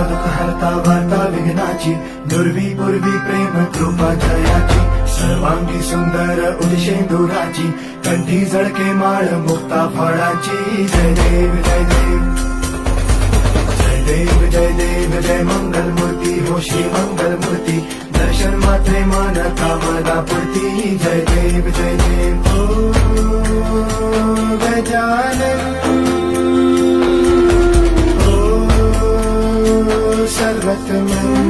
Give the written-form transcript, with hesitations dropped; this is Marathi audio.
दुःख हरता वार्ता विघ्नाची, दुर्वी पूर्वी प्रेम कृपा जयाची, सर्वांगी सुंदर उदिशेंदुराची, कंठी झळके माळ मुक्ता फळाची. जय देव जय देव जय देव जय देव जय मंगल मूर्ती हो श्री मंगल मूर्ती, दर्शन मात्रे मन कामना पूर्ती. जय देव जय देव ओ गजानन ओ सर्वतमन.